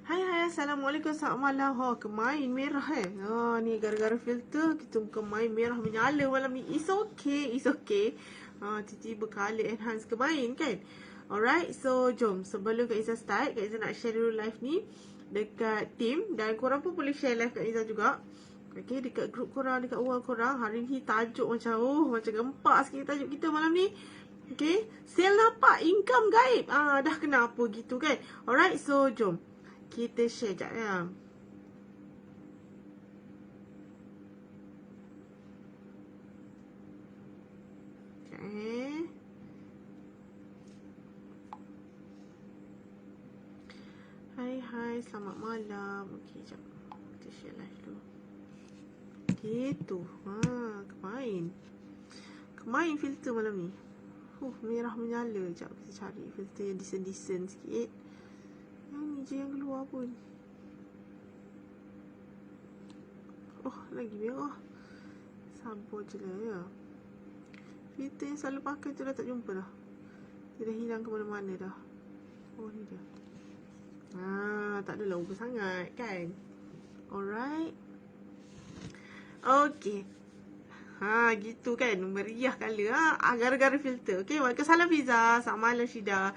Hai, Assalamualaikum, selamat malam. Kemain merah ni gara-gara filter kita muka main merah menyala malam ni. It's okay. Tiba-tiba color enhance kemain kan. Alright, so jom sebelum Kak Izzah start, Kak Izzah nak share dulu live ni dekat team. Dan korang pun boleh share live Kak Izzah juga. Okay, dekat grup korang, dekat wall korang. Hari ni tajuk macam gempak sikit tajuk kita malam ni. Okay, sale nampak, income gaib. Dah kenapa gitu kan. Alright, so jom kita share sekejap ya. Okay. Hai, selamat malam. Okay, sekejap. Kita share live dulu. Gitu. Kemain filter malam ni. Merah menyala. Sekejap kita cari filter yang decent sikit. Yang ni je yang keluar pun. Lagi merah. Sabar je lah ya. Filter yang selalu pakai tu dah tak jumpa dah. Dia dah hilang ke mana-mana dah. Ni dia. Tak adalah ubah sangat kan. Alright. Okay. Gitu kan. Meriah colour. Gara-gara filter. Okay. Waalaikumsalam Fiza. Selamat malam Syida.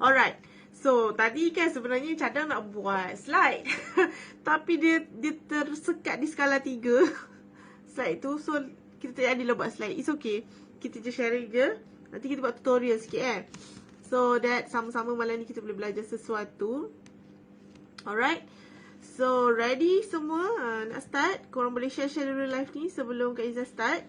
Alright. So, tadi kan sebenarnya cadang nak buat slide. Tapi dia tersekat di skala 3. Slide tu. So, kita tak jadilah buat slide. It's okay. Kita je sharing je. Nanti kita buat tutorial sikit So that sama-sama malam ni kita boleh belajar sesuatu. Alright. So, ready semua? Nak start? Korang boleh share dulu live ni sebelum Kak Izzah start.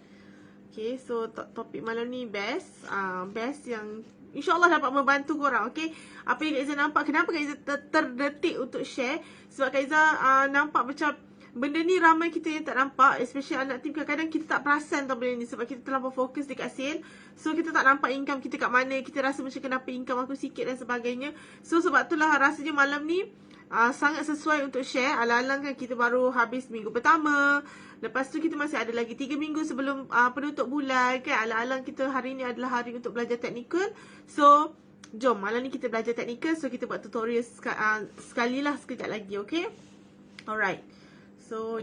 Okay, so topik malam ni best. Best yang InsyaAllah dapat membantu korang, okay? Apa yang Kak Izzah nampak, kenapa Kak Izzah terdetik untuk share? Sebab Kak Izzah nampak macam benda ni ramai kita yang tak nampak. Especially anak team, kadang-kadang kita tak perasan tau benda ni. Sebab kita terlampau fokus dekat sale. So, kita tak nampak income kita kat mana. Kita rasa macam kenapa income aku sikit dan sebagainya. So, sebab itulah rasanya malam ni sangat sesuai untuk share. Alang-alang kan kita baru habis minggu pertama. Lepas tu kita masih ada lagi 3 minggu sebelum penutup bulan kan. Alang-alang kita hari ni adalah hari untuk belajar teknikal. So, jom malam ni kita belajar teknikal. So, kita buat tutorial sekejap lagi, okay? Alright. So,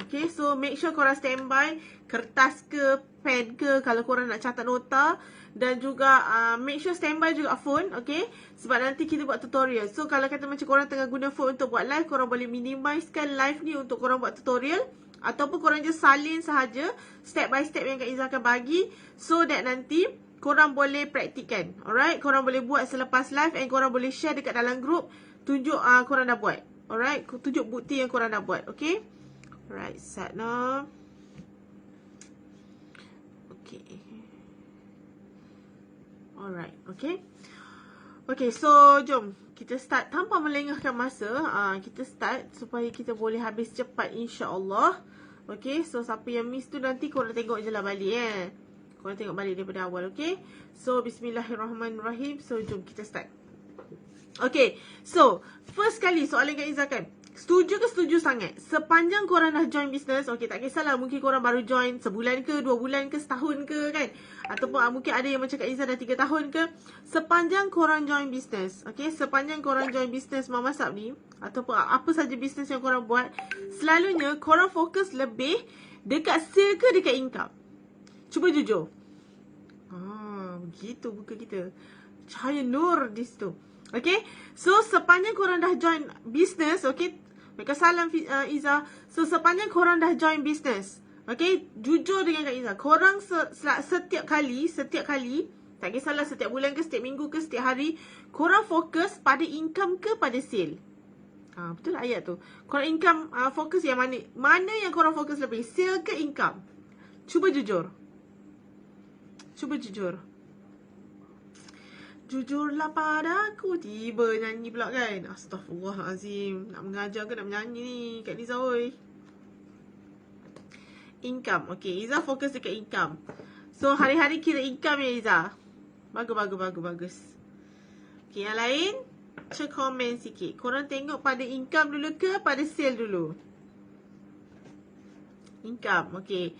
okay, so make sure korang standby. Kertas ke, pen ke kalau korang nak catat nota. Dan juga make sure standby juga phone, okay? Sebab nanti kita buat tutorial. So, kalau kata macam korang tengah guna phone untuk buat live, korang boleh minimizekan live ni untuk korang buat tutorial. Ataupun korang je salin sahaja step by step yang Kak Izzah akan bagi. So that nanti korang boleh praktikkan. Alright, korang boleh buat selepas live. And korang boleh share dekat dalam group. Tunjuk korang dah buat. Alright, tunjuk bukti yang korang dah buat, okay? Alright, start now. Okay. Alright, okay. Okay, so jom kita start tanpa melengahkan masa. Kita start supaya kita boleh habis cepat insya-Allah. Okay, so siapa yang miss tu nanti korang tengok je lah balik Korang tengok balik daripada awal, okay? So, bismillahirrahmanirrahim. So, jom kita start. Okay, so first kali soalan Kak Izzah kan, setuju ke setuju sangat sepanjang korang dah join business? Okay, tak kisahlah mungkin korang baru join sebulan ke, 2 bulan ke, setahun ke kan. Ataupun mungkin ada yang macam Kak Izzah dah 3 tahun ke. Sepanjang korang join business, okay, sepanjang korang join business Mamasab ni, ataupun apa saja business yang korang buat, selalunya korang fokus lebih dekat sale ke dekat income? Cuba jujur. Begitu buka kita. Cahaya nur di situ. Okay, so sepanjang korang dah join business, okay, Waalaikumsalam Izzah. So sepanjang korang dah join business, okay, jujur dengan Kak Izzah, korang setiap kali, tak kisahlah setiap bulan ke, setiap minggu ke, setiap hari, korang fokus pada income ke pada sale? Betul ayat tu. Korang income fokus yang mana? Mana yang korang fokus lebih, sale ke income? Cuba jujur. Jujurlah padaku. Tiba nyanyi pula kan. Astaghfirullahalazim. Nak mengajar ke nak menyanyi ni Kak Liza oi. Income. Okay, Izzah fokus dekat income. So, hari-hari kira income ya Izzah. Bagus. Okay, yang lain cek komen sikit. Korang tengok pada income dulu ke pada sale dulu? Income, okay.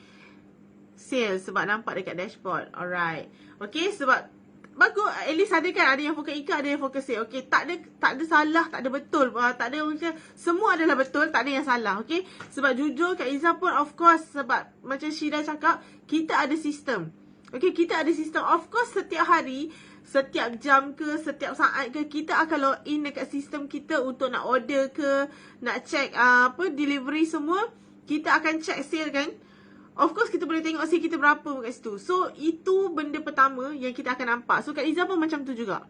Sale sebab nampak dekat dashboard. Alright. Okay, sebab bagus, at least ada kan, ada yang fokus income, ada yang fokus sale. Okay, tak ada salah, tak ada betul, tak ada macam, semua adalah betul, tak ada yang salah. Okay, sebab jujur Kak Izzah pun of course, sebab macam Syida cakap, kita ada sistem. Okay, kita ada sistem. Of course setiap hari, setiap jam ke, setiap saat ke, kita akan log in dekat sistem kita untuk nak order ke, nak check delivery semua. Kita akan check sale kan. Of course kita boleh tengok sale kita berapa kat situ. So itu benda pertama yang kita akan nampak. So Kak Izzah pun macam tu juga.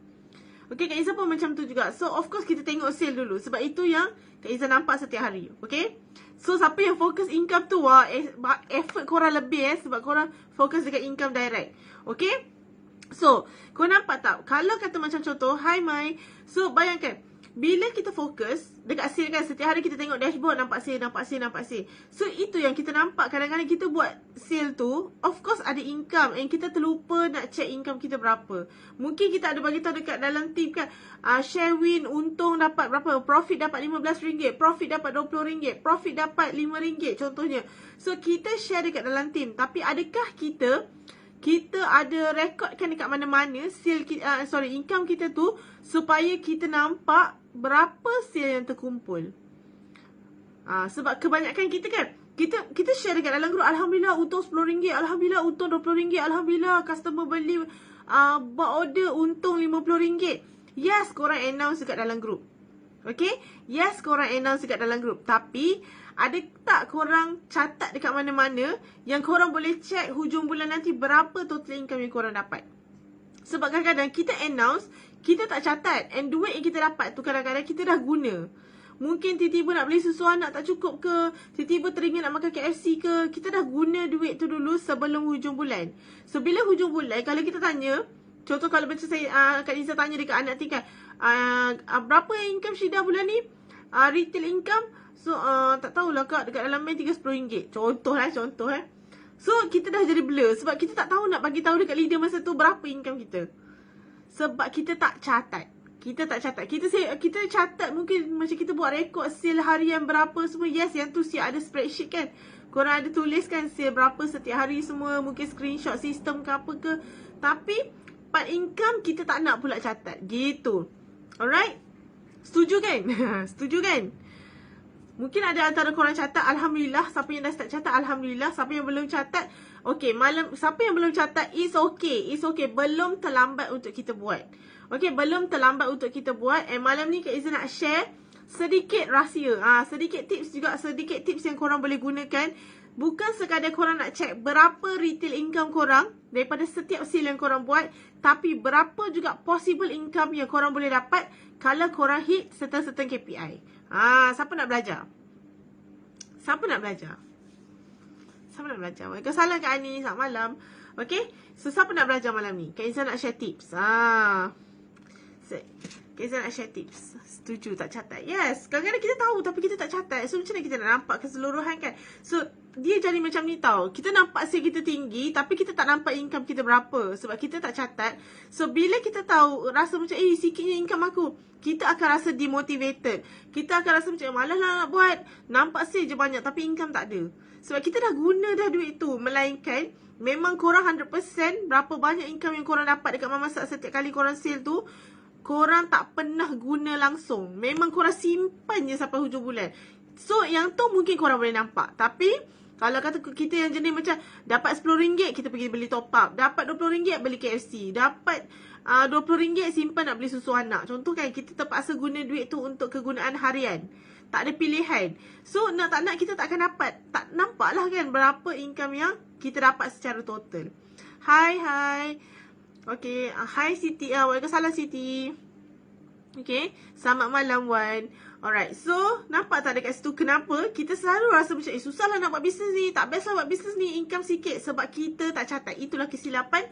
Okay, Kak Izzah pun macam tu juga. So of course kita tengok sale dulu, sebab itu yang Kak Izzah nampak setiap hari. Okay, so siapa yang fokus income tu, wah, effort korang lebih sebab korang fokus dekat income direct. Okay, so korang nampak tak, kalau kata macam contoh, hi Mai. So bayangkan, bila kita fokus dekat sale kan, setiap hari kita tengok dashboard, nampak sale, nampak sale, nampak sale. So itu yang kita nampak. Kadang-kadang kita buat sale tu, of course ada income, and kita terlupa nak check income kita berapa. Mungkin kita ada bagi tahu dekat dalam tip kan, share win, untung dapat berapa, profit dapat RM15, profit dapat RM20, profit dapat RM5 contohnya. So kita share dekat dalam tim, tapi adakah kita ada rekodkan dekat mana-mana sale income kita tu, supaya kita nampak berapa sale yang terkumpul. Sebab kebanyakan kita kan, kita share dekat dalam grup, alhamdulillah untung RM10, alhamdulillah untung RM20, alhamdulillah customer beli buat order untung RM50. Yes, korang announce dekat dalam grup. Okay, yes, korang announce dekat dalam grup. Tapi ada tak korang catat dekat mana-mana yang korang boleh check hujung bulan nanti berapa total income yang korang dapat? Sebab kadang-kadang kita announce, kita tak catat, and duit yang kita dapat tu kadang-kadang kita dah guna. Mungkin tiba-tiba nak beli susu anak tak cukup ke, tiba-tiba teringin nak makan KFC ke, kita dah guna duit tu dulu sebelum hujung bulan. So bila hujung bulan, kalau kita tanya, contoh kalau macam saya, Kak Izzah tanya dekat anak tingkat, berapa income Syida bulan ni? Retail income. So tak tahulah Kak, dekat dalam bank RM30. Contoh. So kita dah jadi blur, sebab kita tak tahu nak bagi tahu dekat leader masa tu berapa income kita. Sebab kita tak catat. Kita catat, mungkin macam kita buat rekod sale harian berapa semua. Yes, yang tu siap ada spreadsheet kan. Korang ada tulis kan sale berapa setiap hari semua. Mungkin screenshot sistem ke apa ke. Tapi part income kita tak nak pula catat. Gitu. Alright? Setuju kan? Setuju kan? Mungkin ada antara korang catat, alhamdulillah. Siapa yang dah start catat, alhamdulillah. Siapa yang belum catat, okay, siapa yang belum catat, it's okay. It's okay. Belum terlambat untuk kita buat. Okay, belum terlambat untuk kita buat. And malam ni Kak Izzah nak share sedikit rahsia. Sedikit tips juga. Sedikit tips yang korang boleh gunakan. Bukan sekadar korang nak check berapa retail income korang daripada setiap sale yang korang buat, tapi berapa juga possible income yang korang boleh dapat kalau korang hit certain KPI. Siapa nak belajar? Siapa nak belajar? Waalaikumsalam salam Kak Ani, selamat malam. Okay, so siapa nak belajar malam ni? Kak Izzah nak share tips. Kak Izzah nak share tips. Setuju tak catat? Yes, kadang-kadang kita tahu tapi kita tak catat. So macam mana kita nak nampak keseluruhan kan? So dia jadi macam ni tau. Kita nampak sale kita tinggi, tapi kita tak nampak income kita berapa, sebab kita tak catat. So bila kita tahu, rasa macam sikitnya income aku, kita akan rasa demotivated. Kita akan rasa macam malas lah nak buat. Nampak sale je banyak tapi income tak ada. Sebab kita dah guna dah duit tu. Melainkan memang korang 100% berapa banyak income yang korang dapat dekat Mamasak setiap kali korang sale tu, korang tak pernah guna langsung. Memang korang simpan je sampai hujung bulan. So yang tu mungkin korang boleh nampak. Tapi kalau kata kita yang jenis macam dapat RM10, kita pergi beli top up. Dapat RM20 beli KFC. Dapat RM20 simpan nak beli susu anak. Contoh kan, kita terpaksa guna duit tu untuk kegunaan harian. Tak ada pilihan. So nak tak nak kita tak akan dapat. Tak nampak lah kan berapa income yang kita dapat secara total. Hai. Okay, hi Siti. Waalaikumsalam Siti. Okay, selamat malam Wan. Alright, so nampak tak dekat situ kenapa kita selalu rasa macam susah lah nak buat bisnes ni, tak best lah buat bisnes ni, income sikit. Sebab kita tak catat. Itulah kesilapan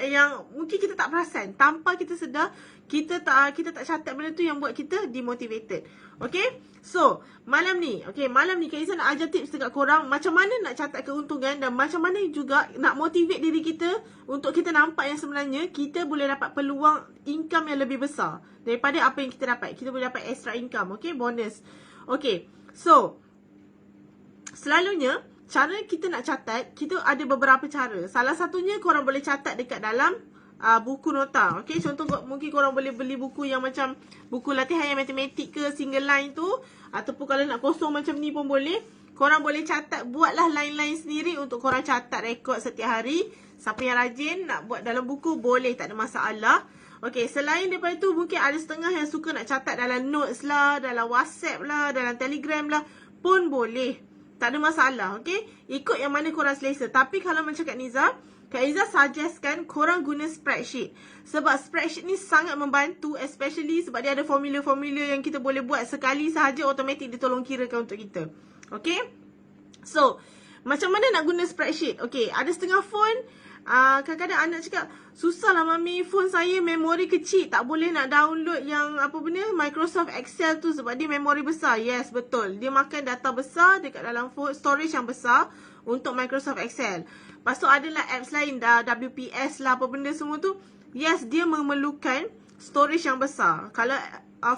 yang mungkin kita tak perasan. Tanpa kita sedar, kita tak catat benda tu yang buat kita demotivated. Okay, so malam ni Kak Izzah nak ajar tips dekat korang macam mana nak catat keuntungan, dan macam mana juga nak motivate diri kita untuk kita nampak yang sebenarnya kita boleh dapat peluang income yang lebih besar daripada apa yang kita dapat. Kita boleh dapat extra income, okay, bonus. Okay, so selalunya cara kita nak catat, kita ada beberapa cara. Salah satunya korang boleh catat dekat dalam buku nota. Okay, contoh mungkin korang boleh beli buku yang macam buku latihan yang matematik ke, single line tu. Ataupun kalau nak kosong macam ni pun boleh. Korang boleh catat, buatlah line-line sendiri untuk korang catat rekod setiap hari. Siapa yang rajin nak buat dalam buku, boleh, tak ada masalah. Okay, selain daripada tu, mungkin ada setengah yang suka nak catat dalam notes lah, dalam WhatsApp lah, dalam Telegram lah, pun boleh. Tak ada masalah, okay? Ikut yang mana korang selesa. Tapi kalau macam Kak Izzah suggestkan korang guna spreadsheet. Sebab spreadsheet ni sangat membantu, especially sebab dia ada formula-formula yang kita boleh buat sekali sahaja, automatic dia tolong kirakan untuk kita. Okay? So, macam mana nak guna spreadsheet? Okay, ada setengah phone, kadang-kadang anak cakap, susah lah mami, phone saya memori kecil, tak boleh nak download yang apa benda, Microsoft Excel tu sebab dia memori besar. Yes, betul. Dia makan data besar dekat dalam phone, storage yang besar untuk Microsoft Excel. Lepas tu adalah apps lain, WPS lah, apa benda semua tu. Yes, dia memerlukan storage yang besar. Kalau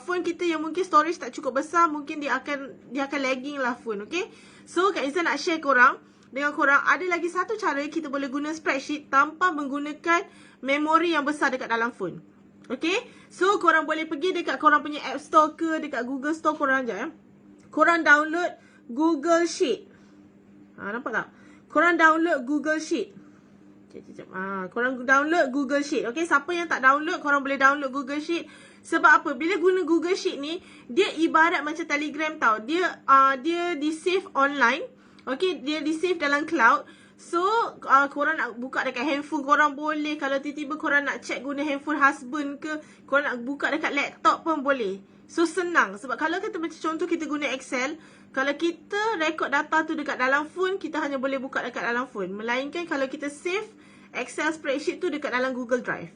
phone kita yang mungkin storage tak cukup besar, mungkin dia akan lagging lah phone, okay? So, Kak Izzah nak share dengan korang, ada lagi satu cara kita boleh guna spreadsheet tanpa menggunakan memori yang besar dekat dalam phone. Okay? So, korang boleh pergi dekat korang punya App Store ke, dekat Google Store korang je. Korang download Google Sheet. Nampak tak? Korang download Google Sheet. Korang download Google Sheet. Okay, siapa yang tak download, korang boleh download Google Sheet. Sebab apa? Bila guna Google Sheet ni, dia ibarat macam Telegram tau. Dia di-save online. Okay, dia di-save dalam cloud. So, korang nak buka dekat handphone korang boleh. Kalau tiba-tiba korang nak check guna handphone husband ke, korang nak buka dekat laptop pun boleh. So, senang. Sebab kalau kita macam contoh kita guna Excel, kalau kita rekod data tu dekat dalam phone, kita hanya boleh buka dekat dalam phone. Melainkan kalau kita save Excel spreadsheet tu dekat dalam Google Drive.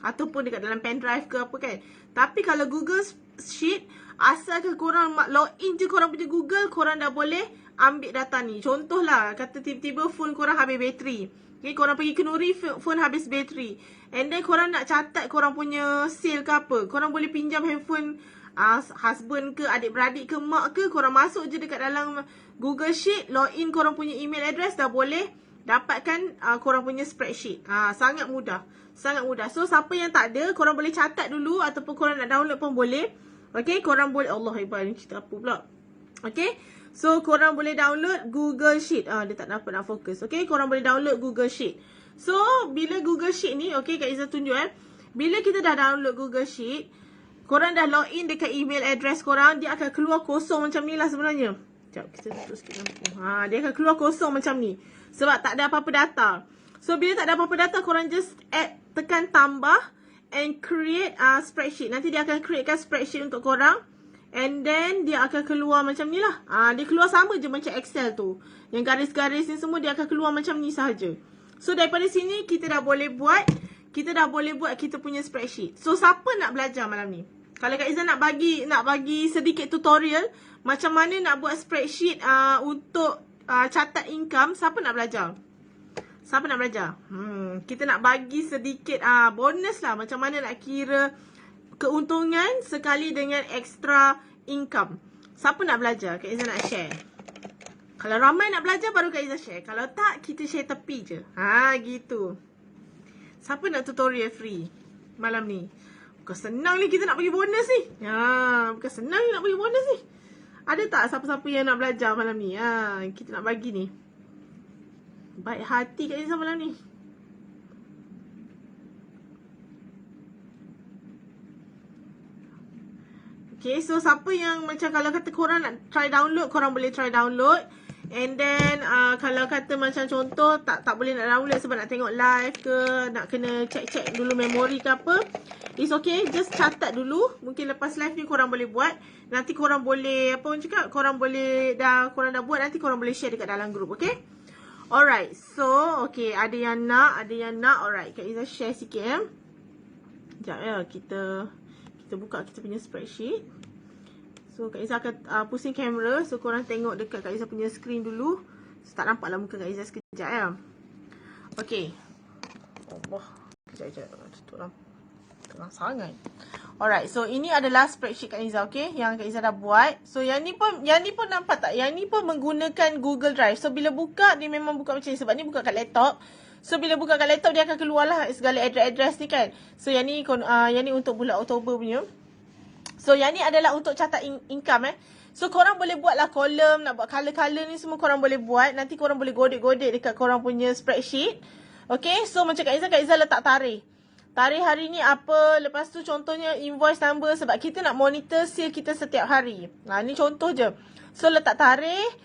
Ataupun dekat dalam pen drive ke apa kan. Tapi kalau Google Sheet, asalkan korang login je korang punya Google, korang dah boleh ambil data ni. Contohlah, kata tiba-tiba phone korang habis bateri. Okay, korang pergi kenduri, phone habis bateri. And then korang nak catat korang punya sale ke apa. Korang boleh pinjam handphone husband ke, adik-beradik ke, mak ke. Korang masuk je dekat dalam Google Sheet, login korang punya email address, dah boleh dapatkan korang punya spreadsheet. Sangat mudah. Sangat mudah. So, siapa yang tak ada, korang boleh catat dulu ataupun korang nak download pun boleh. Okay, korang boleh. Allah hebat, ni cerita apa pula. Okay, so korang boleh download Google Sheet. Dia tak dapat nak fokus. Okay, korang boleh download Google Sheet. So, bila Google Sheet ni, okay, Kak Izzah tunjuk bila kita dah download Google Sheet, korang dah login dekat email address korang, dia akan keluar kosong macam ni lah sebenarnya. Sekejap, kita tutup sikit lampu. Dia akan keluar kosong macam ni. Sebab tak ada apa-apa data. So, bila tak ada apa-apa data, korang just tekan tambah and create spreadsheet. Nanti dia akan createkan spreadsheet untuk korang. And then, dia akan keluar macam ni lah. Dia keluar sama je macam Excel tu. Yang garis-garis ni semua, dia akan keluar macam ni sahaja. So, daripada sini, kita dah boleh buat kita punya spreadsheet. So, siapa nak belajar malam ni? Kalau Kak Izzah nak bagi sedikit tutorial, macam mana nak buat spreadsheet untuk catat income, siapa nak belajar? Siapa nak belajar? Kita nak bagi sedikit bonus lah. Macam mana nak kira keuntungan sekali dengan extra income. Siapa nak belajar? Kak Izzah nak share. Kalau ramai nak belajar, baru Kak Izzah share. Kalau tak, kita share tepi je. Gitu. Siapa nak tutorial free malam ni? Bukan senang ni kita nak bagi bonus ni. Bukan senang ni nak bagi bonus ni. Ada tak siapa-siapa yang nak belajar malam ni? Kita nak bagi ni. Baik hati Kak Izzah malam ni. Okay, so siapa yang macam kalau kata korang nak try download, korang boleh try download. And then kalau kata macam contoh tak boleh nak download sebab nak tengok live ke, nak kena check dulu memori ke apa, it's okay, just catat dulu. Mungkin lepas live ni korang boleh buat. Nanti korang boleh, apa orang cakap, korang dah buat, nanti korang boleh share dekat dalam group, okay? Alright, so okay, ada yang nak. Alright, Kak Izzah share sikit Sekejap kita buka kita punya spreadsheet. So, Kak Izzah akan pusing kamera. So, korang tengok dekat Kak Izzah punya screen dulu. So, tak nampak lah muka Kak Izzah sekejap Okay. Allah. Sekejap. Tutup lampu. Terang sangat. Alright. So, ini adalah spreadsheet Kak Izzah. Okay. Yang Kak Izzah dah buat. So, yang ni pun nampak tak? Yang ni pun menggunakan Google Drive. So, bila buka, dia memang buka macam ni. Sebab ni buka kat laptop. So bila buka kat laptop dia akan keluar lah segala address ni kan. So yang ni untuk bulan Oktober punya. So yang ni adalah untuk catat income So korang boleh buat lah kolom, nak buat color-color ni semua korang boleh buat. Nanti korang boleh godek-godek dekat korang punya spreadsheet. Okay, so macam Kak Izzah letak tarikh. Tarikh hari ni apa, lepas tu contohnya invoice number sebab kita nak monitor sale kita setiap hari. Ni contoh je. So letak tarikh,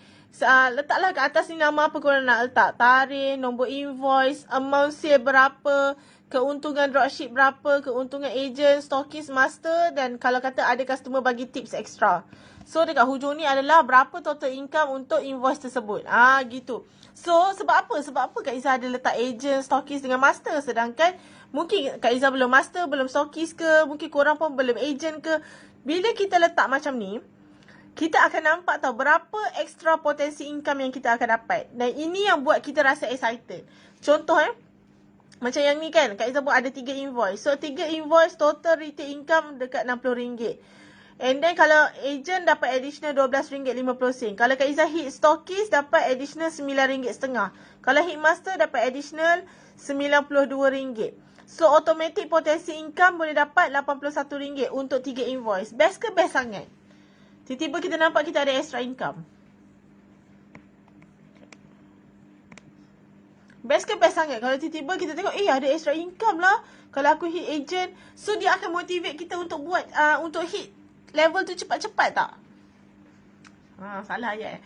letaklah kat atas ni nama apa korang nak letak. Tarikh, nombor invoice, amount sale berapa, keuntungan dropship berapa, keuntungan agent, stockist, master dan kalau kata ada customer bagi tips extra. So dekat hujung ni adalah berapa total income untuk invoice tersebut. Gitu. So sebab apa? Sebab apa Kak Izzah ada letak agent, stockist dengan master sedangkan mungkin Kak Izzah belum master, belum stockist ke, mungkin korang pun belum agent ke. Bila kita letak macam ni, kita akan nampak tahu berapa extra potensi income yang kita akan dapat. Dan ini yang buat kita rasa excited. Contoh macam yang ni kan, Kak Izzah buat ada 3 invoice. So 3 invoice total retail income dekat RM60. And then kalau agent dapat additional RM12.50. Kalau Kak Izzah hit stockist dapat additional RM9.50. Kalau hit master dapat additional RM92. So automatic potensi income boleh dapat RM81 untuk 3 invoice. Best ke best sangat? Tiba-tiba kita nampak kita ada extra income. Best ke best sangat? Kalau tiba-tiba kita tengok, ada extra income lah. Kalau aku hit agent. So dia akan motivate kita untuk buat, untuk hit level tu cepat-cepat tak? Salah ayat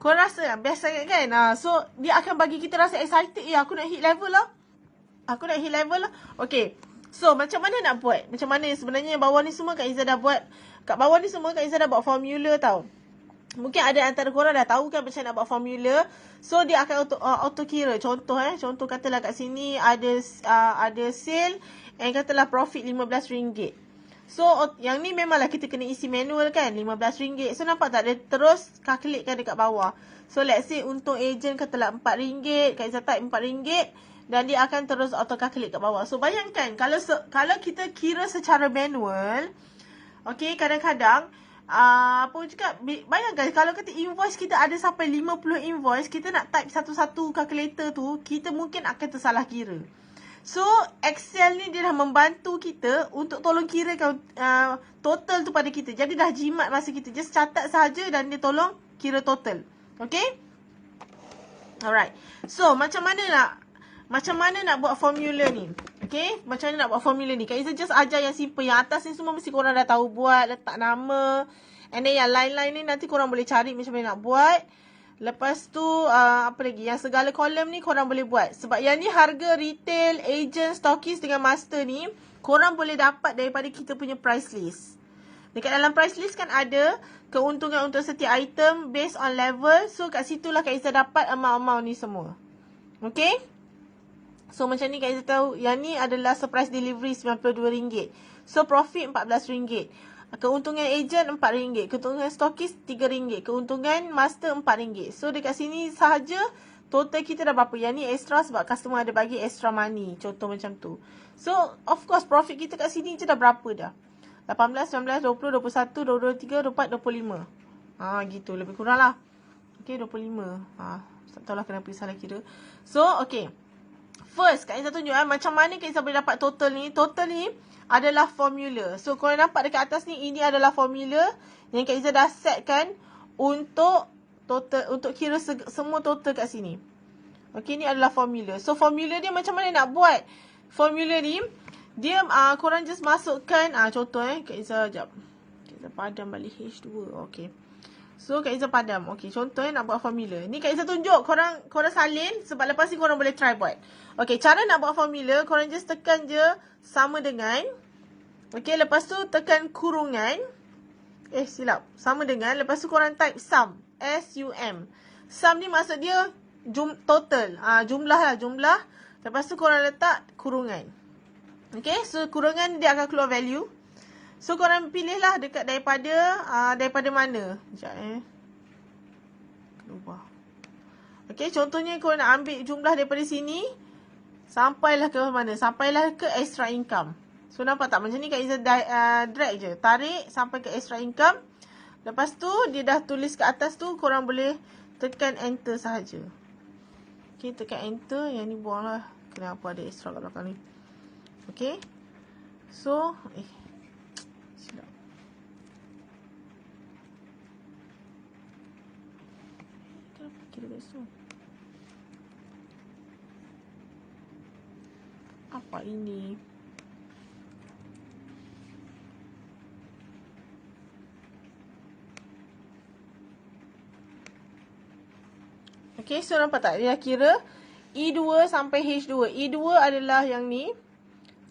Korang rasa best sangat kan? So dia akan bagi kita rasa excited. Aku nak hit level lah. Okay. So macam mana nak buat? Macam mana sebenarnya bawah ni semua Kak Izzah dah buat. Kat bawah ni semua Kak Izzah dah buat formula tau. Mungkin ada antara korang dah tahu kan macam nak buat formula. So dia akan auto kira. Contoh katalah kat sini ada sale and katalah profit RM15. So yang ni memanglah kita kena isi manual kan, RM15. So nampak tak dia terus calculatekan dekat bawah. So let's say untuk agent katalah RM4, Kak Izzah type RM4 dan dia akan terus auto calculate kat bawah. So bayangkan kalau kita kira secara manual, okay, kadang-kadang bayangkan kalau kata invoice kita ada sampai 50 invoice, kita nak type satu-satu calculator tu, kita mungkin akan tersalah kira. So Excel ni dia dah membantu kita untuk tolong kirakan total tu pada kita. Jadi dah jimat masa kita just catat saja dan dia tolong kira total. Okay? Alright. So macam mana nak buat formula ni? Okay, macam mana nak buat formula ni? Kak Izzah just ajar yang simple. Yang atas ni semua mesti korang dah tahu buat. Letak nama. And then yang lain-lain ni nanti korang boleh cari macam mana nak buat. Lepas tu, apa lagi? Yang segala kolom ni korang boleh buat. Sebab yang ni harga retail, agent, stockist dengan master ni, korang boleh dapat daripada kita punya price list. Dekat dalam price list kan ada keuntungan untuk setiap item based on level. So kat situlah Kak Izzah dapat amount-amount ni semua. Okay? So macam ni Kak Izzah tahu, yang ni adalah surprise delivery RM92. So profit RM14. Keuntungan agent RM4. Keuntungan stockist RM3. Keuntungan master RM4. So dekat sini sahaja total kita dah berapa. Yang ni extra sebab customer ada bagi extra money. Contoh macam tu. So of course profit kita kat sini je dah berapa dah. 18, 19, 20, 21, 22, 23, 24, 25. Gitu. Lebih kurang lah. Okay, 25. Tak tahulah kenapa salah kira. So okay. First, Kak Izzah tunjuk macam mana Kak Izzah boleh dapat total ni. Total ni adalah formula. So, korang nampak dekat atas ni, ini adalah formula yang Kak Izzah dah setkan untuk total, untuk kira semua total kat sini. Okay, ni adalah formula. So, formula dia macam mana nak buat? Formula ni, dia korang just masukkan, contoh Kak Izzah, sekejap. Kak Izzah padam balik H2. Okay. So, Kak Izzah padam. Okay, contoh nak buat formula. Ni Kak Izzah tunjuk, korang salin sebab lepas ni korang boleh try buat. Okay, cara nak buat formula, korang just tekan je sama dengan. Okay, lepas tu tekan kurungan. Silap. Sama dengan. Lepas tu korang type sum. S-U-M. Sum ni maksud dia total. Jumlah lah, jumlah. Lepas tu korang letak kurungan. Okay, so kurungan dia akan keluar value. So korang pilih lah dekat daripada mana. Sekejap keluar. Okay, contohnya korang nak ambil jumlah daripada sini. Sampailah ke mana? Sampailah ke extra income. So nampak tak? Macam ni Kak Izzah drag je. Tarik sampai ke extra income. Lepas tu dia dah tulis ke atas tu. Korang boleh tekan enter sahaja. Okay, tekan enter. Yang ni buang lah. Kenapa ada extra kat belakang ni. Okay. So, silap. Kenapa kira kat situ? Apa ini? Okay, so nampak tak? Dia kira E2 sampai H2. E2 adalah yang ni,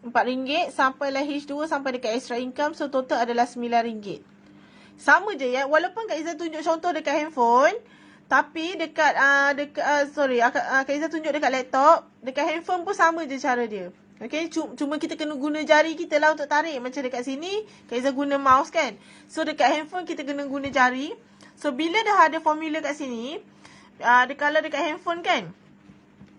RM4 sampailah H2 sampai dekat extra income. So total adalah RM9. Sama je ya. Walaupun Kak Izzah tunjuk contoh dekat handphone, tapi dekat Kak Izzah tunjuk dekat laptop, dekat handphone pun sama je cara dia. Okay, cuma kita kena guna jari kita lah untuk tarik. Macam dekat sini Kak Izzah guna mouse kan. So dekat handphone kita kena guna jari. So bila dah ada formula kat sini, kalau dekat handphone kan,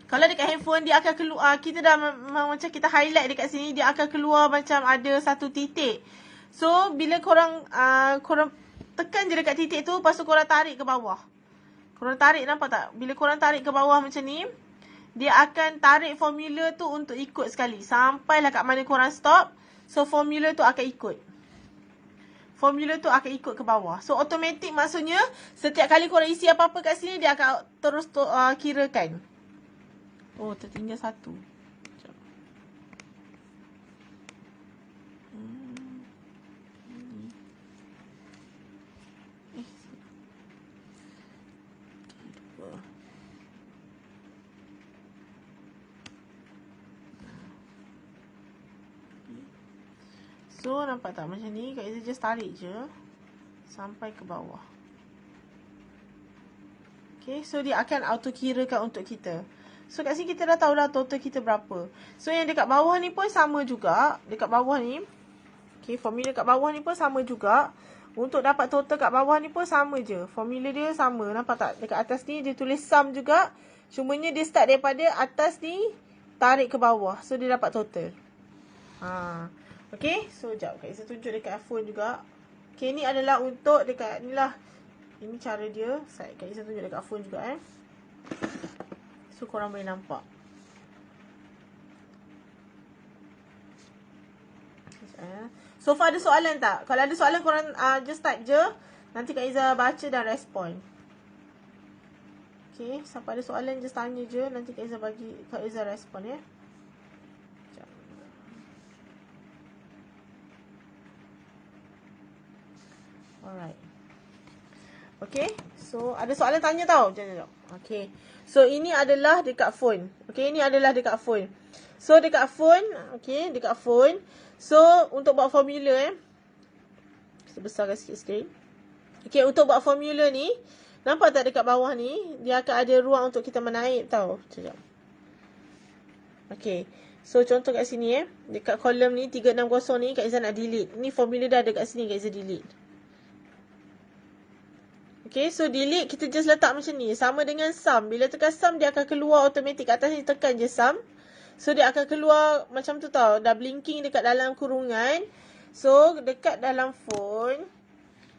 kalau dekat handphone dia akan keluar, kita dah macam kita highlight dekat sini, dia akan keluar macam ada satu titik. So bila korang tekan je dekat titik tu, lepas tu korang tarik ke bawah. Korang tarik, nampak tak? Bila korang tarik ke bawah macam ni, dia akan tarik formula tu untuk ikut sekali. Sampailah kat mana korang stop. So formula tu akan ikut. Formula tu akan ikut ke bawah. So automatic maksudnya setiap kali korang isi apa-apa kat sini, dia akan terus kirakan. Oh, tertinggal satu. Sekejap. So nampak tak macam ni? Kak Izzah just tarik je sampai ke bawah. Okay, so dia akan auto kirakan untuk kita. So kat sini kita dah tahu dah total kita berapa. So yang dekat bawah ni pun sama juga. Dekat bawah ni, okay, formula kat bawah ni pun sama juga. Untuk dapat total kat bawah ni pun sama je. Formula dia sama. Nampak tak? Dekat atas ni dia tulis sum juga. Cumanya dia start daripada atas ni, tarik ke bawah. So dia dapat total. Okay, so sekejap Kak Izzah tunjuk dekat phone juga. Okay, ni adalah untuk dekat ni lah. Ini cara dia. Kak Izzah tunjuk dekat phone juga So korang boleh nampak. So far ada soalan tak? Kalau ada soalan korang just type je. Nanti Kak Izzah baca dan respon. Okay, sampai ada soalan just tanya je. Nanti Kak Izzah respon ya. Alright. Okay. So, ada soalan tanya tau. Sekejap. Okay. So, ini adalah dekat phone. Okay, ini adalah dekat phone. So, dekat phone. Okay, dekat phone. So, untuk buat formula kita besarkan sikit screen. Okay, untuk buat formula ni, nampak tak dekat bawah ni? Dia akan ada ruang untuk kita menaip tau. Sekejap. Okay. So, contoh kat sini dekat kolom ni, 360 ni, Kak Izzah nak delete. Ni formula dah ada kat sini, Kak Izzah delete. Okay, so delete kita just letak macam ni. Sama dengan sum. Bila tekan sum, dia akan keluar automatic. Kat atas ni tekan je sum. So, dia akan keluar macam tu tau. Dah blinking dekat dalam kurungan. So, dekat dalam phone.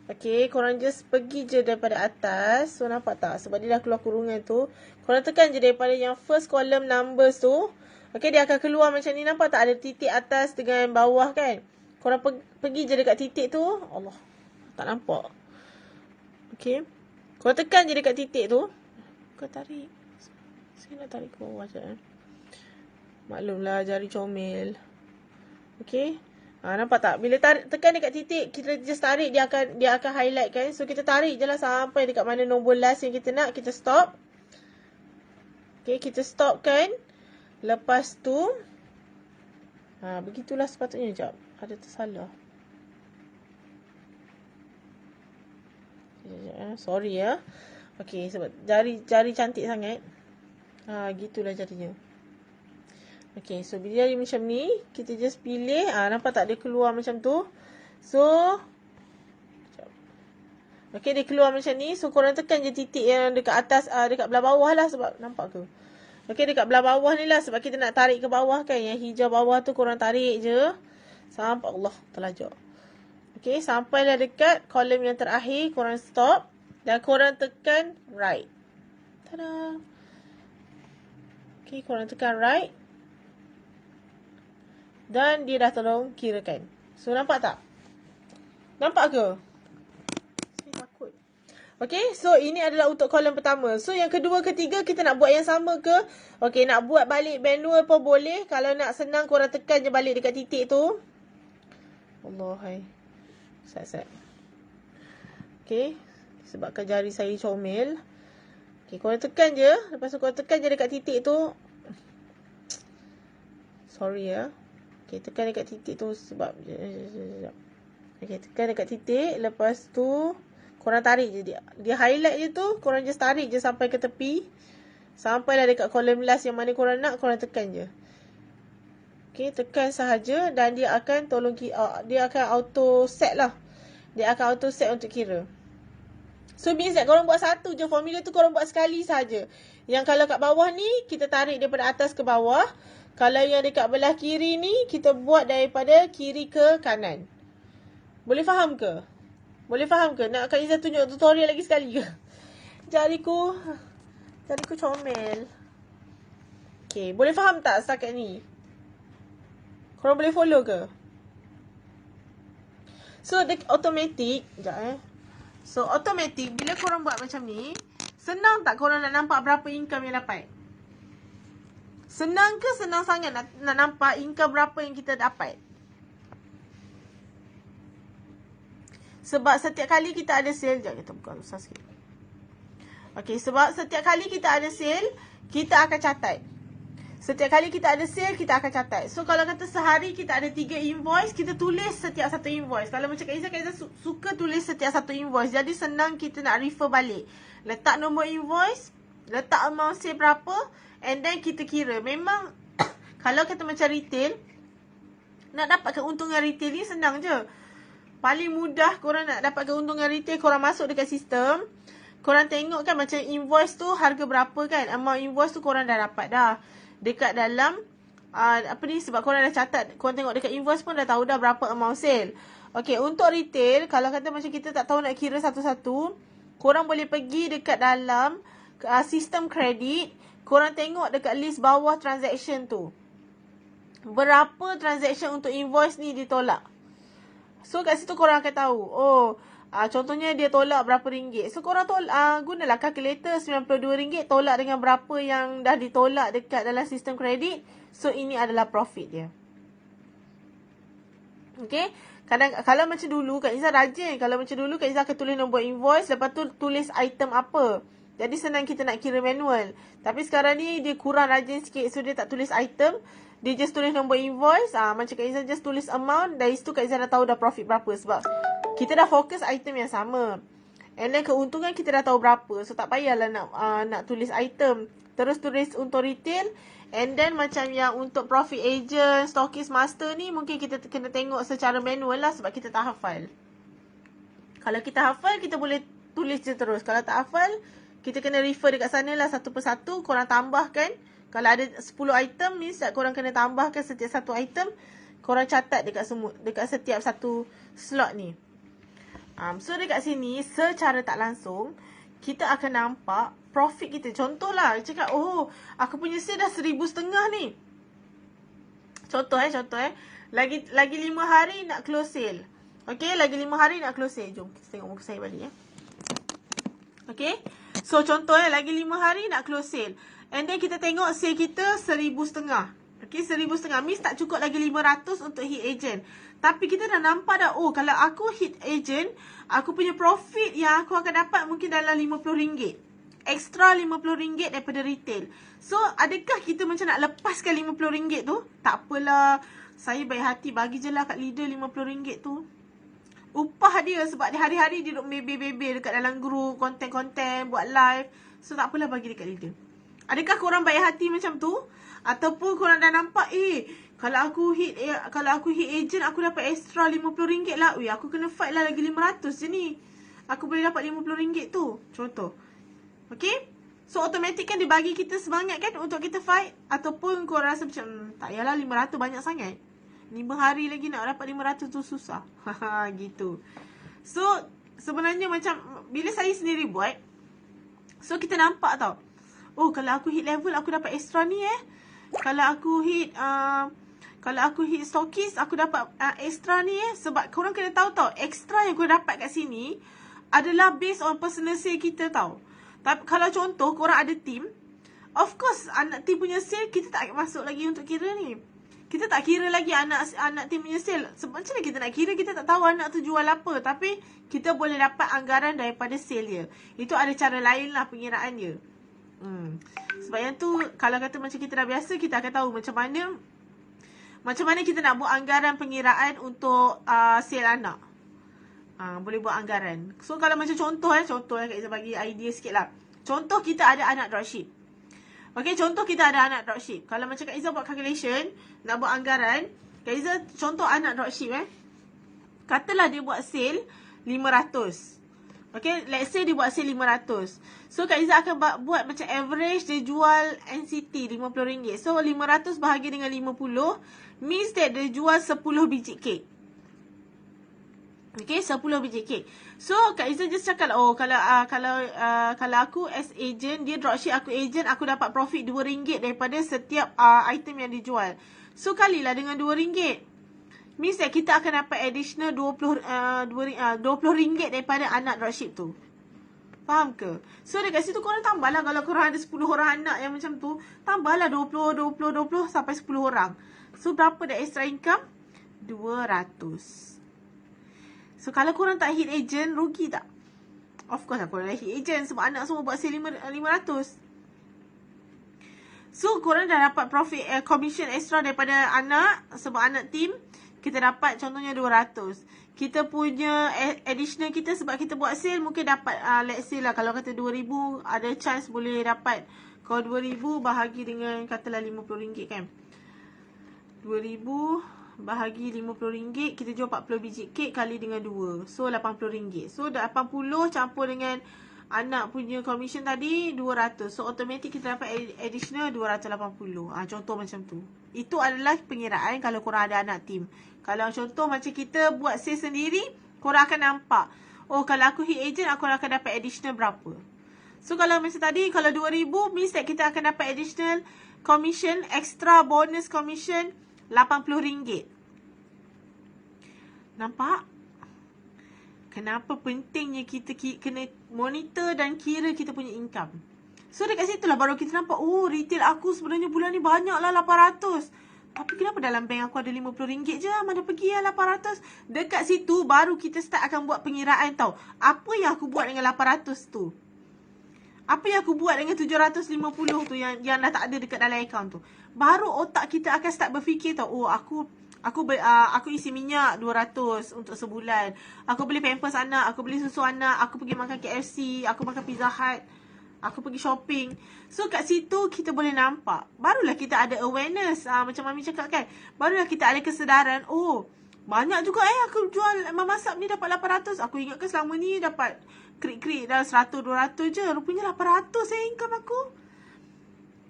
Okay, korang just pergi je daripada atas. So, nampak tak? Sebab dia dah keluar kurungan tu. Korang tekan je daripada yang first column numbers tu. Okay, dia akan keluar macam ni. Nampak tak? Ada titik atas dengan bawah kan? Korang pergi je dekat titik tu. Allah, tak nampak. Okay. Kau tekan je dekat titik tu. Kau tarik. Saya nak tarik ke bawah je. Maklumlah jari comel. Okay. Nampak tak? Bila tekan dekat titik, kita just tarik, dia akan highlight kan. So kita tarik je lah sampai dekat mana nombor last yang kita nak. Kita stop. Okay, kita stop kan. Lepas tu, begitulah sepatutnya. Sekejap. Ada tersalah. Sorry ya. Okay, sebab jari cantik sangat. Gitulah jarinya. Okay, so bila jari macam ni, kita just pilih. Nampak tak dia keluar macam tu. So, okay, dia keluar macam ni. So, korang tekan je titik yang dekat atas, dekat belah bawah lah. Sebab, nampak ke? Okay, dekat belah bawah ni lah. Sebab kita nak tarik ke bawah kan. Yang hijau bawah tu korang tarik je. Sampai, Allah, terlajak. Okay, sampailah dekat kolom yang terakhir. Korang stop. Dan korang tekan right. Tada. Okay, korang tekan right. Dan dia dah tolong kirakan. So, nampak tak? Nampak ke? Saya takut. Okay, so ini adalah untuk kolom pertama. So, yang kedua, ketiga, kita nak buat yang sama ke? Okay, nak buat balik manual pun boleh. Kalau nak senang, korang tekan je balik dekat titik tu. Allah, hai. Sat. Okay, sebabkan jari saya comel. Okay, korang tekan je. Lepas tu, korang tekan je dekat titik tu. Sorry ya. Okay, tekan dekat titik tu sebab... Okay, tekan dekat titik. Lepas tu... korang tarik je dia. Dia highlight je tu. Korang just tarik je sampai ke tepi. Sampailah dekat kolom last yang mana korang nak. Korang tekan je. Okay, tekan sahaja. Dan dia akan tolong dia akan auto set lah. Dia akan auto set untuk kira. So, means that korang buat satu je. Formula tu korang buat sekali sahaja. Yang kalau kat bawah ni, kita tarik daripada atas ke bawah. Kalau yang dekat belah kiri ni, kita buat daripada kiri ke kanan. Boleh faham ke? Boleh faham ke? Nak Kak Izzah tunjuk tutorial lagi sekali ke? Jariku comel. Okay, boleh faham tak setakat ni? Korang boleh follow ke? So, automatic. Sekejap So, automatic, bila korang buat macam ni, senang tak korang nak nampak berapa income yang dapat? Senang ke senang sangat nak nampak income berapa yang kita dapat? Sebab setiap kali kita ada sale, sekejap kita buka susah sikit. Okay, sebab setiap kali kita ada sale, kita akan catat. Setiap kali kita ada sale, kita akan catat. So, kalau kata sehari kita ada 3 invoice, kita tulis setiap satu invoice. Kalau macam Kak Izzah suka tulis setiap satu invoice. Jadi, senang kita nak refer balik. Letak nombor invoice, letak amount sale berapa, and then kita kira. Memang, kalau kata macam retail, nak dapat keuntungan retail ni senang je. Paling mudah korang nak dapat keuntungan retail, korang masuk dekat sistem. Korang tengok kan macam invoice tu harga berapa kan. Amount invoice tu korang dah dapat dah. Dekat dalam, sebab korang dah catat. Korang tengok dekat invoice pun dah tahu dah berapa amount sale. Okay, untuk retail, kalau kata macam kita tak tahu nak kira satu-satu, korang boleh pergi dekat dalam sistem kredit. Korang tengok dekat list bawah transaction tu. Berapa transaction untuk invoice ni ditolak. So, kat situ korang akan tahu. Contohnya dia tolak berapa ringgit. So, korang gunalah kalkulator RM92. Tolak dengan berapa yang dah ditolak dekat dalam sistem kredit. So, ini adalah profit dia. Okay. Kalau macam dulu, Kak Izzah rajin. Kalau macam dulu, Kak Izzah akan tulis nombor invoice. Lepas tu, tulis item apa. Jadi, senang kita nak kira manual. Tapi sekarang ni, dia kurang rajin sikit. So, dia tak tulis item. Dia just tulis nombor invoice. Macam Kak Izzah just tulis amount. Dari situ Kak Izzah dah tahu dah profit berapa. Sebab kita dah fokus item yang sama. And then keuntungan kita dah tahu berapa. So tak payahlah nak tulis item. Terus tulis untuk retail. And then macam yang untuk profit agent, stockist master ni, mungkin kita kena tengok secara manual lah. Sebab kita tak hafal. Kalau kita hafal, kita boleh tulis je terus. Kalau tak hafal, kita kena refer dekat sana lah satu persatu. Korang tambahkan. Kalau ada 10 item, means korang kena tambahkan setiap satu item. Korang catat dekat setiap satu slot ni. So, dekat sini, secara tak langsung, kita akan nampak profit kita. Contohlah, cakap, aku punya sale dah 1,500 ni. Contoh. Lagi 5 hari nak close sale. Okay, lagi 5 hari nak close sale. Jom, kita tengok muka saya balik. Okay, so contoh lagi 5 hari nak close sale. And then kita tengok sale kita 1,500. Okay, 1,500. Means tak cukup lagi 500 untuk hit agent. Tapi kita dah nampak dah, kalau aku hit agent, aku punya profit yang aku akan dapat mungkin dalam RM50. Extra RM50 daripada retail. So, adakah kita macam nak lepaskan RM50 tu? Tak apalah. Saya baik hati bagi je lah kat leader RM50 tu. Upah dia sebab dia hari-hari dia duduk bebe-bebe dekat dalam group, konten-konten, buat live. So, tak apalah bagi dekat leader. Adakah korang baik hati macam tu? Ataupun korang dah nampak, kalau aku hit agent, aku dapat extra RM50 lah. Aku kena fight lah lagi 500 je ni. Aku boleh dapat RM50 tu. Contoh. Okay? So, automatic kan dia bagi kita semangat kan untuk kita fight. Ataupun korang rasa macam, tak yalah 500 banyak sangat. 5 hari lagi nak dapat 500 tu susah. Gitu. So, sebenarnya macam, bila saya sendiri buat, so kita nampak tau. Oh, kalau aku hit level, aku dapat extra ni Kalau aku hit stokis, aku dapat extra ni Sebab korang kena tahu tau, extra yang korang dapat kat sini adalah based on personal sale kita tau. Tapi kalau contoh korang ada team, of course anak team punya sale kita tak masuk lagi untuk kira ni. Kita tak kira lagi anak team punya sale. Sebab macam mana kita nak kira, kita tak tahu anak tu jual apa. Tapi kita boleh dapat anggaran daripada sale dia. Itu ada cara lain lah pengiraan dia. Sebab yang tu, kalau kata macam kita dah biasa, kita akan tahu macam mana kita nak buat anggaran pengiraan untuk sale anak. Boleh buat anggaran. So kalau macam contoh Kak Izzah bagi idea sikit lah. Contoh kita ada anak dropship. Okay, contoh kita ada anak dropship. Kalau macam Kak Izzah buat calculation, nak buat anggaran, Kak Izzah contoh anak dropship katalah dia buat sale 500. Okay, let's say dia buat sale 500. So Kak Izzah akan buat macam average dia jual NCT RM50. So 500 bahagi dengan 50 means that dia jual 10 biji kek. Okay, 10 biji kek. So Kak Izzah just cakap, kalau aku as agent, dia dropship, aku agent, aku dapat profit RM2 daripada setiap item yang dijual. So kalilah dengan RM2. Means that kita akan dapat additional RM20 daripada anak dropship tu. Faham ke? So dekat situ korang tambahlah, kalau korang ada 10 orang anak yang macam tu, tambahlah 20 sampai 10 orang. So berapa dah extra income? 200. So kalau korang tak hit agent, rugi tak? Of course lah korang dah hit agent, sebab anak semua buat sale 500. So korang dah dapat profit commission extra daripada anak. Sebab anak team, kita dapat contohnya 200. Kita punya additional kita, sebab kita buat sale, mungkin dapat let's say lah, kalau kata 2,000, ada chance boleh dapat. Kalau 2,000 bahagi dengan katalah RM50 kan, 2,000 bahagi RM50, kita jual 40 biji kek kali dengan 2. So RM80. So 80 campur dengan anak punya commission tadi 200. So automatic kita dapat additional 280. Contoh macam tu. Itu adalah pengiraan kalau korang ada anak team. Kalau contoh macam kita buat sale sendiri, korang akan nampak, oh kalau aku hit agent, aku akan dapat additional berapa. So kalau macam tadi, kalau 2,000 means that kita akan dapat additional commission, extra bonus commission RM80. Nampak? Kenapa pentingnya kita kena monitor dan kira kita punya income. So dekat situ lah baru kita nampak, oh retail aku sebenarnya bulan ni banyak lah 800. Tapi kenapa dalam bank aku ada RM50 je? Mana pergi lah 800? Dekat situ baru kita start akan buat pengiraan tau. Apa yang aku buat dengan 800 tu? Apa yang aku buat dengan 750 tu yang dah tak ada dekat dalam account tu? Baru otak kita akan start berfikir tau, oh aku isi minyak 200 untuk sebulan. Aku beli pampers anak, aku beli susu anak, aku pergi makan KFC, aku makan Pizza Hut, aku pergi shopping. So kat situ kita boleh nampak. Barulah kita ada awareness. Macam Mami cakap kan, barulah kita ada kesedaran, oh banyak juga aku jual memasak ni dapat 800. Aku ingat ke selama ni dapat krik-krik dalam 100-200 je. Rupanya 800 income aku.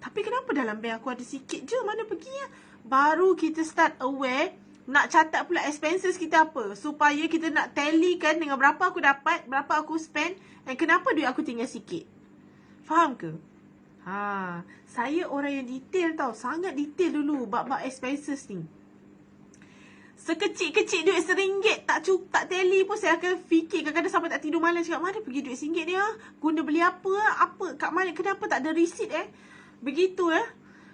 Tapi kenapa dalam bank aku ada sikit je? Mana pergi ya? Baru kita start aware, nak catat pula expenses kita apa, supaya kita nak tally kan dengan berapa aku dapat, berapa aku spend, dan kenapa duit aku tinggal sikit. Faham ke? Saya orang yang detail tau. Sangat detail dulu bab-bab expenses ni. Sekecil-kecil duit RM1 tak tally pun saya akan fikir. Kadang-kadang sampai tak tidur malam, cakap mana pergi duit RM1 ni guna beli apa, kat mana, kenapa tak ada receipt Begitu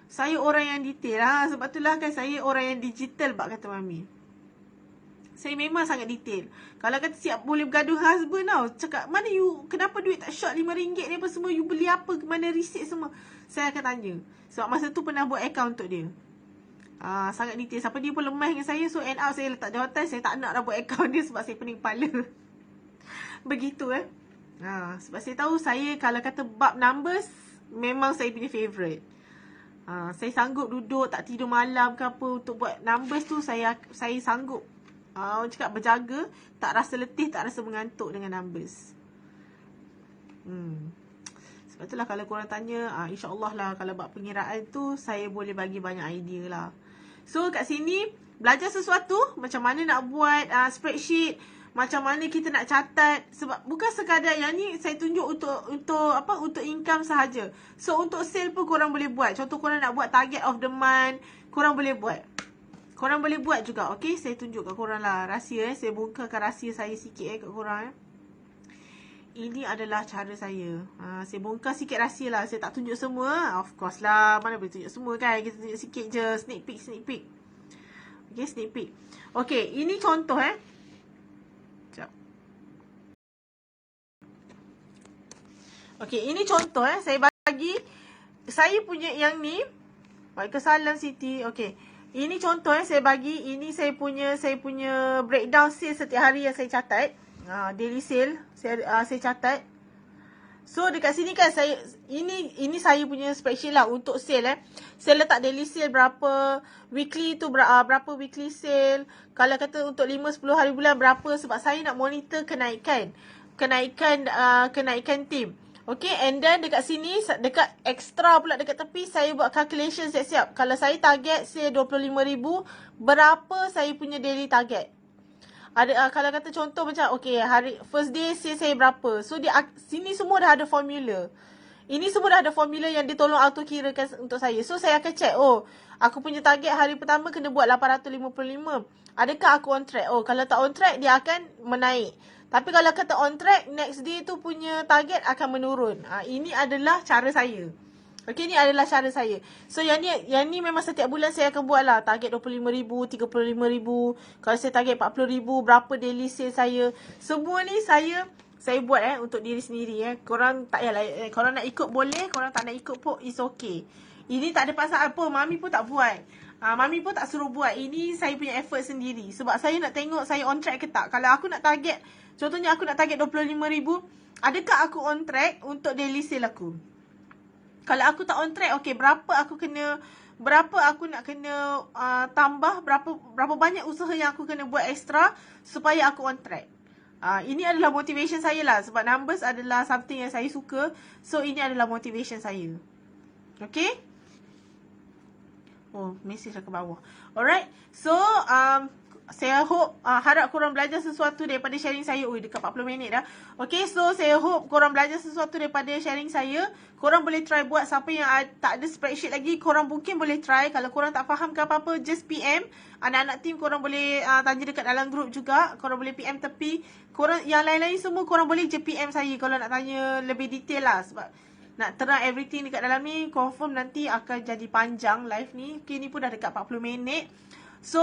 Saya orang yang detail sebab itulah kan saya orang yang digital bak kata Mami. Saya memang sangat detail. Kalau kata siap boleh bergaduh husband tau, cakap mana you, kenapa duit tak short RM5 ni apa semua, you beli apa, mana receipt semua, saya akan tanya. Sebab masa tu pernah buat account untuk dia. Sangat detail. Sampai dia pun lemah dengan saya, so end up saya letak jawatan, saya tak nak dah buat account dia sebab saya pening kepala. Begitu sebab saya tahu saya kalau kata bab numbers memang saya punya favourite. Saya sanggup duduk tak tidur malam ke apa untuk buat numbers tu. Saya sanggup orang cakap berjaga, tak rasa letih, tak rasa mengantuk dengan numbers. Sebab itulah kalau korang tanya, insyaAllah lah kalau buat pengiraan tu saya boleh bagi banyak idea lah. So kat sini belajar sesuatu, macam mana nak buat spreadsheet, macam mana kita nak catat. Sebab bukan sekadar yang ni saya tunjuk untuk income sahaja. So untuk sale pun korang boleh buat. Contoh korang nak buat target of the month, korang boleh buat. Korang boleh buat juga. Okay, saya tunjuk kat korang lah rahsia. Saya bongkarkan rahsia saya sikit kat korang. Ini adalah cara saya. Saya bongkar sikit rahsia lah. Saya tak tunjuk semua. Of course lah. Mana boleh tunjuk semua kan. Kita tunjuk sikit je. Sneak peek. Okay, sneak peek. Okay, ini contoh Sekejap. Okay, ini contoh Saya bagi. Saya punya yang ni. Waalaikumsalam Siti. Okay. Ini contoh saya bagi. Ini saya punya breakdown sale setiap hari yang saya catat. Daily sale saya catat. So dekat sini kan ini saya punya spreadsheet lah untuk sale Saya letak daily sale berapa, weekly tu berapa weekly sale. Kalau kata untuk 5-10 hari bulan berapa, sebab saya nak monitor kenaikan team. Okay, and then dekat sini, dekat extra pula dekat tepi, saya buat calculation siap-siap. Kalau saya target say 25,000, berapa saya punya daily target. Ada kalau kata contoh macam okay, hari first day saya berapa. So sini semua dah ada formula. Ini semua dah ada formula yang dia tolong auto kirakan untuk saya. So saya akan check, aku punya target hari pertama kena buat 855. Adakah aku on track? Kalau tak on track, dia akan menaik. Tapi kalau kata on track, next day tu punya target akan menurun. Ini adalah cara saya. Okay, ni adalah cara saya. So yang ni memang setiap bulan saya akan buat lah. Target 25,000, 35,000. Kalau saya target 40,000, berapa daily sale saya. Semua ni saya buat untuk diri sendiri. Korang tak payahlah. Korang nak ikut boleh, korang tak nak ikut pun is okay. Ini tak ada pasal apa. Mami pun tak buat. Mami pun tak suruh buat. Ini saya punya effort sendiri. Sebab saya nak tengok saya on track ke tak. Kalau aku nak target, contohnya aku nak target 25,000, adakah aku on track untuk daily sale aku? Kalau aku tak on track, okay, berapa aku nak kena tambah, berapa banyak usaha yang aku kena buat extra supaya aku on track. Ini adalah motivation saya lah. Sebab numbers adalah something yang saya suka. So, ini adalah motivation saya. Okay? Message dah ke bawah. Alright. So, saya harap korang belajar sesuatu daripada sharing saya. Dekat 40 minit dah. Okay, so saya hope korang belajar sesuatu daripada sharing saya. Korang boleh try buat. Siapa yang tak ada spreadsheet lagi, korang mungkin boleh try. Kalau korang tak faham ke apa-apa, just PM. Anak-anak team korang boleh tanya dekat dalam group juga. Korang boleh PM tepi. Korang yang lain-lain semua korang boleh je PM saya kalau nak tanya lebih detail lah. Sebab nak terang everything dekat dalam ni, confirm nanti akan jadi panjang live ni. Okay, ni pun dah dekat 40 minit. So,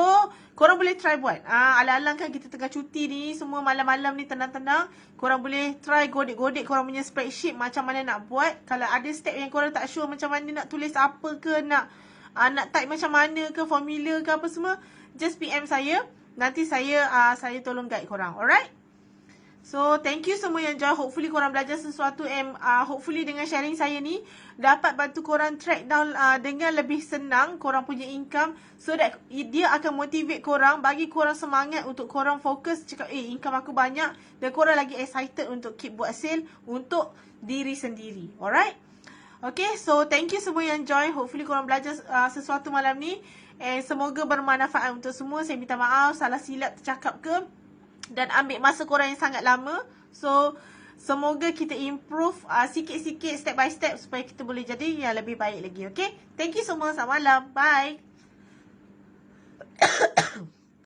korang boleh try buat. Alang-alang kan kita tengah cuti ni, semua malam-malam ni tenang-tenang. Korang boleh try godek-godek korang punya spreadsheet macam mana nak buat. Kalau ada step yang korang tak sure macam mana nak tulis apa ke, nak type macam mana ke, formula ke apa semua, just PM saya. Nanti saya tolong guide korang. Alright? So, thank you semua yang join. Hopefully korang belajar sesuatu. Hopefully dengan sharing saya ni dapat bantu korang track down dengan lebih senang korang punya income. So that dia akan motivate korang, bagi korang semangat untuk korang fokus. Cakap, income aku banyak. Dan korang lagi excited untuk keep buat sale untuk diri sendiri. Alright? Okay, so thank you semua yang join. Hopefully korang belajar sesuatu malam ni. And semoga bermanfaat untuk semua. Saya minta maaf salah silap tercakap ke, dan ambil masa korang yang sangat lama. So, semoga kita improve sikit-sikit, step by step, supaya kita boleh jadi yang lebih baik lagi. Okay? Thank you semua. Selamat malam. Bye.